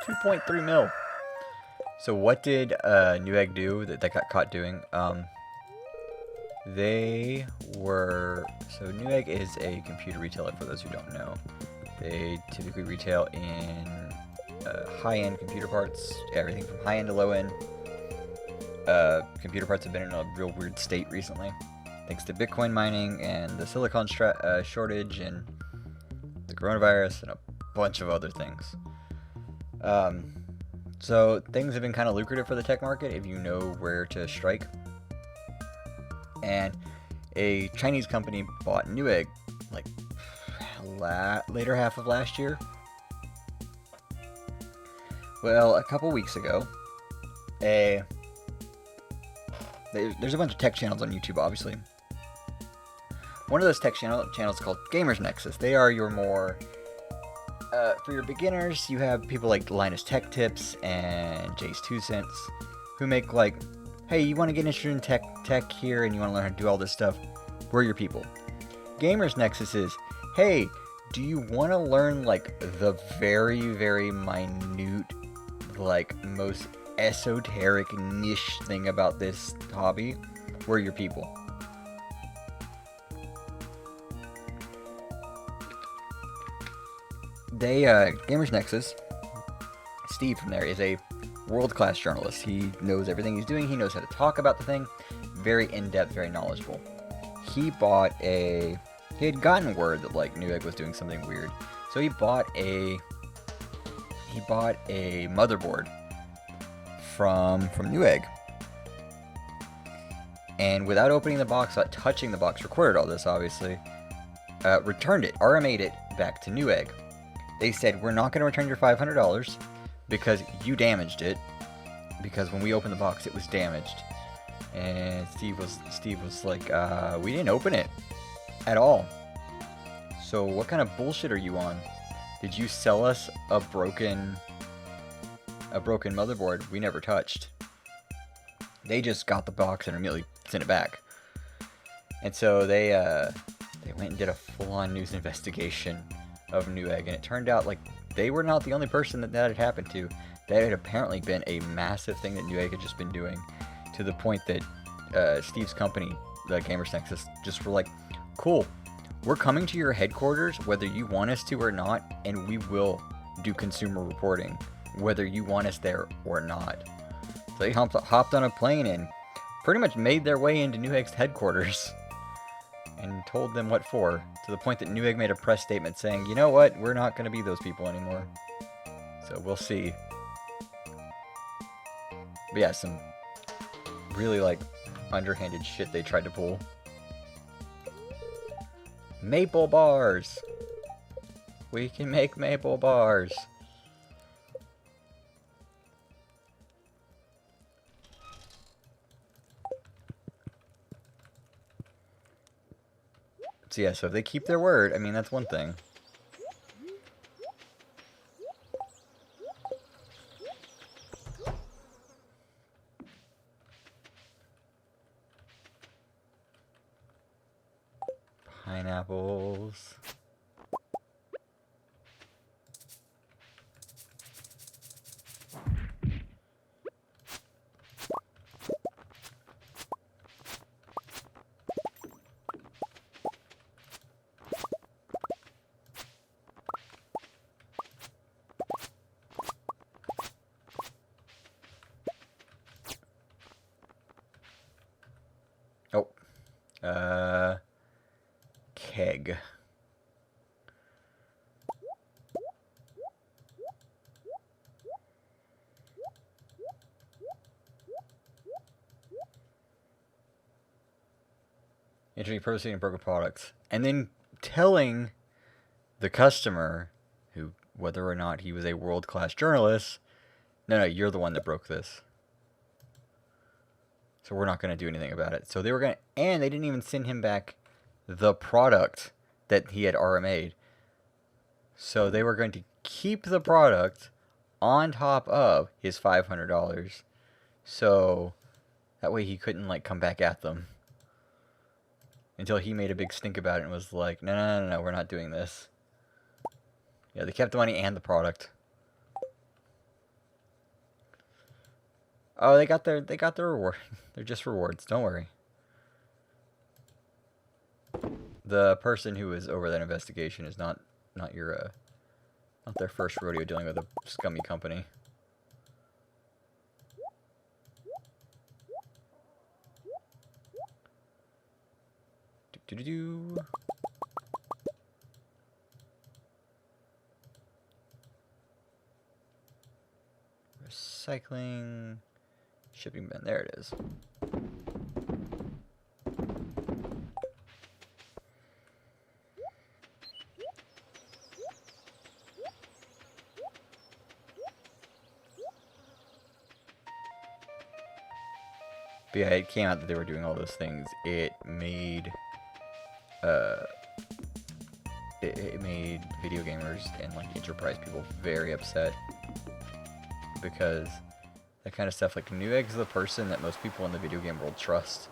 2.3 mil. So what did Newegg do that they got caught doing? They were... So Newegg is a computer retailer, for those who don't know. They typically retail in high-end computer parts, everything from high-end to low-end. Computer parts have been in a real weird state recently, thanks to Bitcoin mining and the silicon shortage and the coronavirus and a bunch of other things. So things have been kind of lucrative for the tech market if you know where to strike. And a Chinese company bought Newegg like later half of last year. Well, a couple weeks ago, there's a bunch of tech channels on YouTube, obviously. One of those tech channels is called Gamers Nexus. They are your more... for your beginners, you have people like Linus Tech Tips and Jay's 2 Cents, who make like, hey, you want to get interested in tech here and you want to learn how to do all this stuff, we're your people. Gamers Nexus is, hey, do you want to learn like the very, very minute, like most esoteric niche thing about this hobby? We're your people. Gamers Nexus, Steve from there is a world-class journalist. He knows everything he's doing. He knows how to talk about the thing. Very in-depth, very knowledgeable. He had gotten word that like Newegg was doing something weird, so he bought a motherboard from Newegg, and without opening the box, without touching the box, recorded all this obviously, returned it, RMA'd it back to Newegg. They said, we're not going to return your $500 because you damaged it, because when we opened the box it was damaged. And Steve was like, we didn't open it at all, so what kind of bullshit are you on? Did you sell us a broken motherboard we never touched? They just got the box and immediately sent it back. And so they went and did a full-on news investigation of Newegg, and it turned out like they were not the only person that had happened to. That had apparently been a massive thing that Newegg had just been doing, to the point that Steve's company, the Gamers Nexus, just were like, cool, we're coming to your headquarters whether you want us to or not, and we will do consumer reporting whether you want us there or not. So they hopped on a plane and pretty much made their way into Newegg's headquarters and told them what for, to the point that Newegg made a press statement saying, you know what, we're not going to be those people anymore. So we'll see. But yeah, some really like underhanded shit they tried to pull. Maple bars! We can make maple bars! So yeah, so if they keep their word, I mean, that's one thing. Pineapples. Keg. Entering proceeding and broken products. And then telling the customer, who, whether or not he was a world-class journalist, no, you're the one that broke this. So we're not going to do anything about it. So they were going to, and they didn't even send him back the product that he had RMA'd. So they were going to keep the product on top of his $500. So that way he couldn't like come back at them. Until he made a big stink about it and was like, no, we're not doing this. Yeah, they kept the money and the product. Oh, they got their reward. They're just rewards. Don't worry. The person who was over that investigation is not your not their first rodeo dealing with a scummy company. Do. Recycling, shipping bin. There it is. But yeah, it came out that they were doing all those things. It made it made video gamers and like enterprise people very upset, because that kind of stuff, like Newegg's the person that most people in the video game world trust.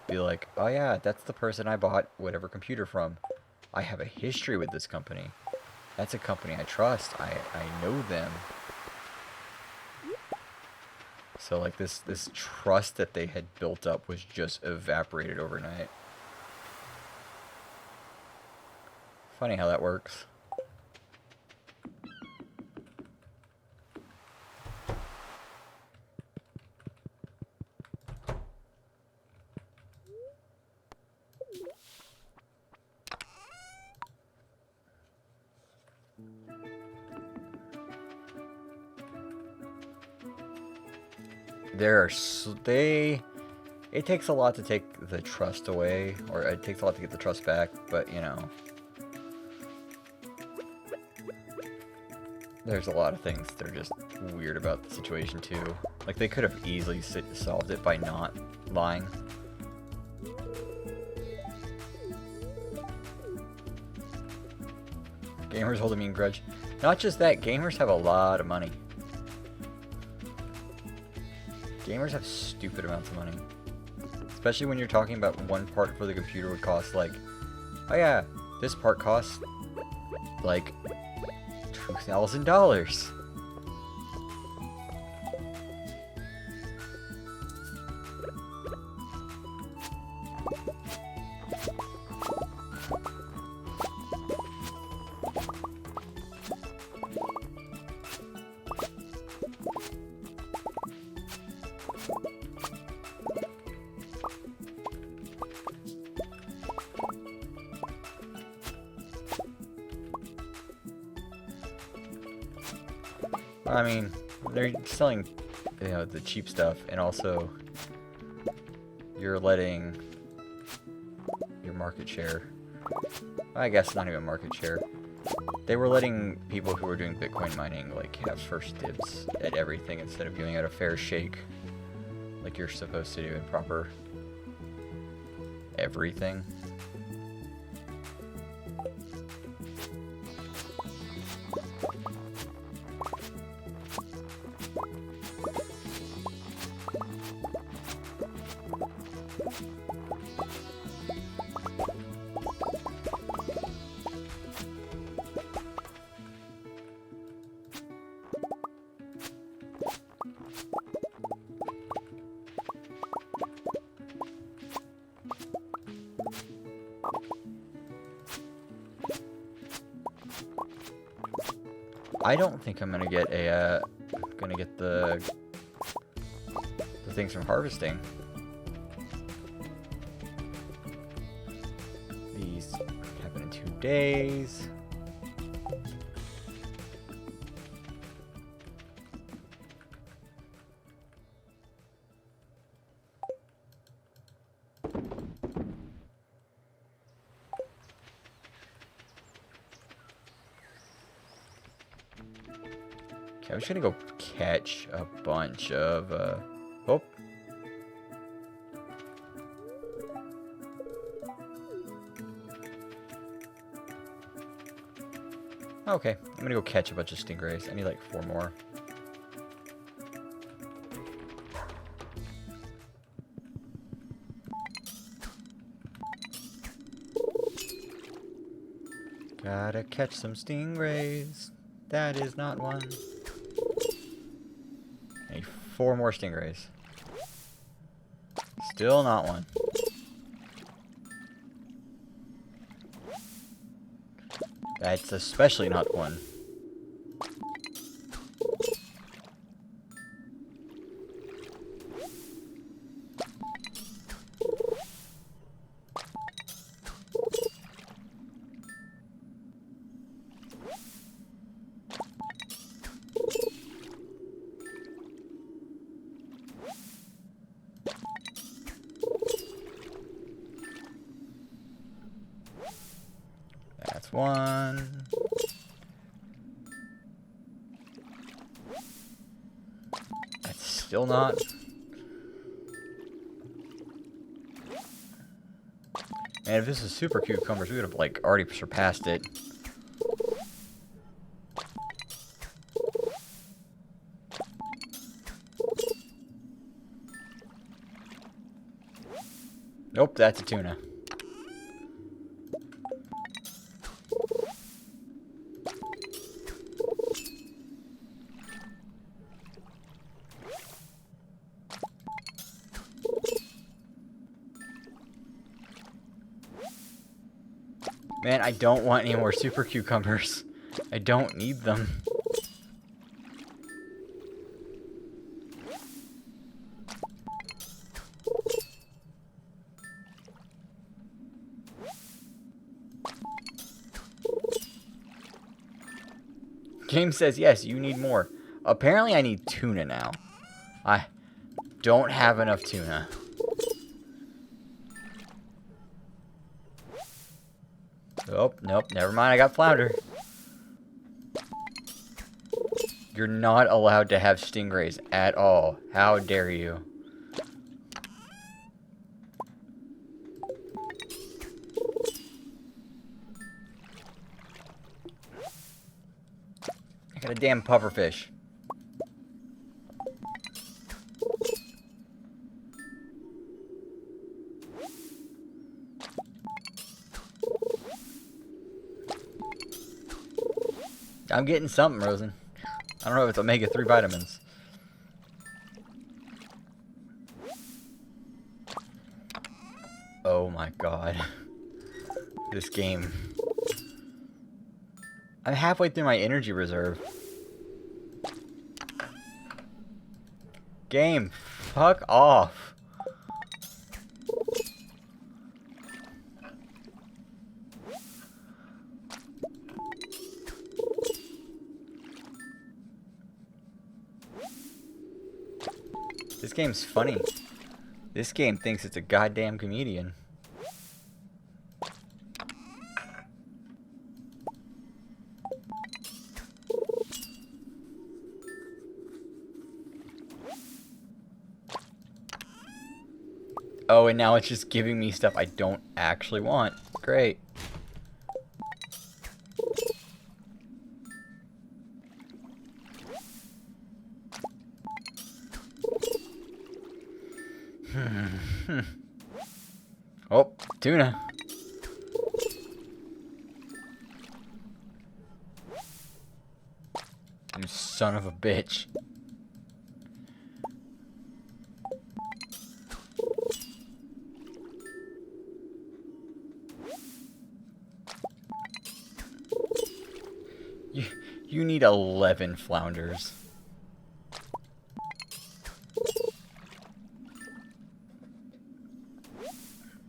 Be like, oh yeah, that's the person I bought whatever computer from. I have a history with this company. That's a company I trust. I know them. So like this trust that they had built up was just evaporated overnight. Funny how that works. It takes a lot to take the trust away, or it takes a lot to get the trust back, but you know, there's a lot of things that are just weird about the situation too. Like they could have easily solved it by not lying. Gamers hold a mean grudge. Not just that, gamers have a lot of money. Gamers have stupid amounts of money. Especially when you're talking about one part for the computer would cost like, oh yeah, this part costs like $2,000. I mean, they're selling, you know, the cheap stuff, and also you're letting your market share, I guess not even market share, they were letting people who were doing Bitcoin mining like have first dibs at everything instead of giving it a fair shake like you're supposed to do in proper everything. I don't think I'm gonna get the things from harvesting. These happen in 2 days. I'm just gonna go catch a bunch of, oh. Okay, I'm gonna go catch a bunch of stingrays. I need like 4 more. Gotta catch some stingrays. That is not one. 4 more stingrays. Still not one. That's especially not one. That's one. That's still not. And if this is super cucumbers, we would have like already surpassed it. Nope, that's a tuna. Man, I don't want any more super cucumbers. I don't need them. Game says, yes, you need more. Apparently I need tuna now. I don't have enough tuna. Oh, nope, never mind, I got flounder. You're not allowed to have stingrays at all. How dare you? I got a damn pufferfish. I'm getting something, Rosen. I don't know if it's omega-3 vitamins. Oh my god. This game. I'm halfway through my energy reserve. Game, fuck off. This game's funny. This game thinks it's a goddamn comedian. Oh, and now it's just giving me stuff I don't actually want. Great. Oh, tuna. You son of a bitch. You need 11 flounders.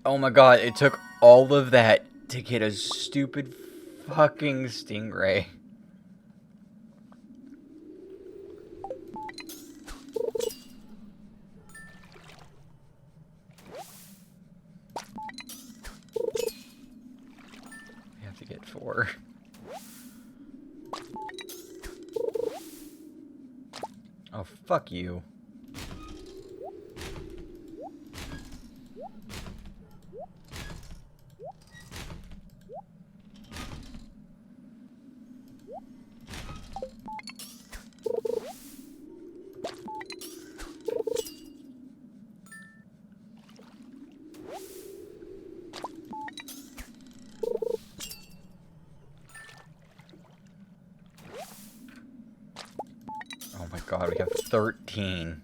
Oh my god, it took all of that to get a stupid fucking stingray. We have to get 4. Oh, fuck you. Oh my god, we have 13.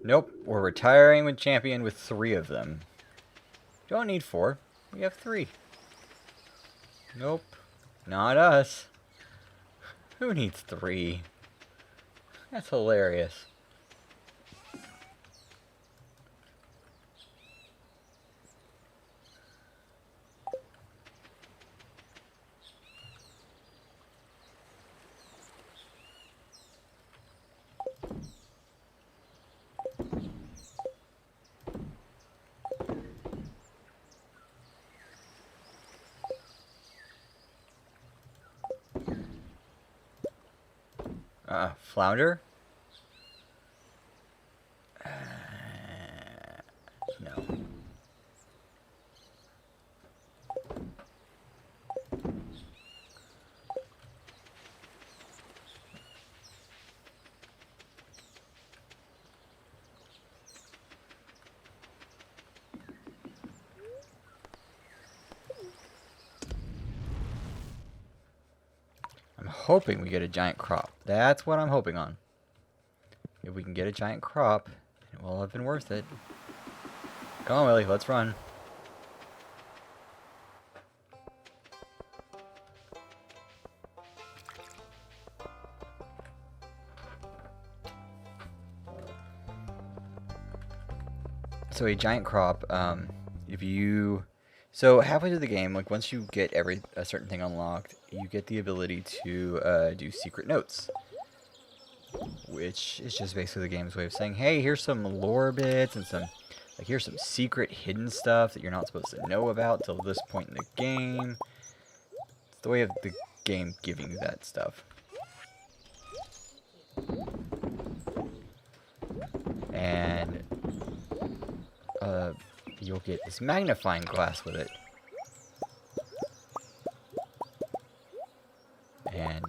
Nope, we're retiring with champion with 3 of them. Don't need 4. We have 3. Nope, not us. Who needs 3? That's hilarious. Flounder? No. I'm hoping we get a giant crop. That's what I'm hoping on. If we can get a giant crop, it will have been worth it. Come on, Willie, let's run. So a giant crop, so halfway through the game, like once you get a certain thing unlocked, you get the ability to do secret notes, which is just basically the game's way of saying, hey, here's some lore bits and here's some secret hidden stuff that you're not supposed to know about till this point in the game. It's the way of the game giving you that stuff. And you'll get this magnifying glass with it. And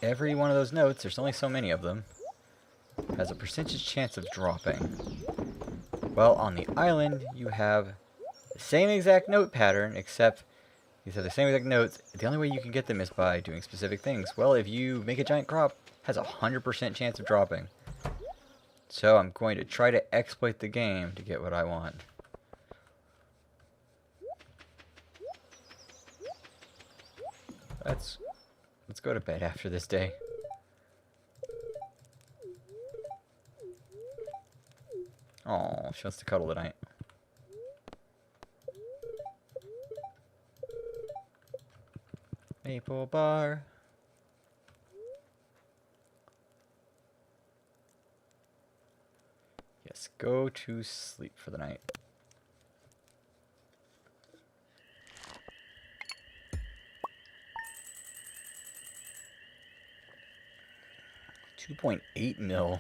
every one of those notes, there's only so many of them, has a percentage chance of dropping. Well, on the island, you have the same exact note pattern, except these have the same exact notes. The only way you can get them is by doing specific things. Well, if you make a giant crop, it has a 100% chance of dropping. So I'm going to try to exploit the game to get what I want. Let's go to bed after this day. Oh, she wants to cuddle tonight. Maple bar. Yes, go to sleep for the night. $2.8 mil.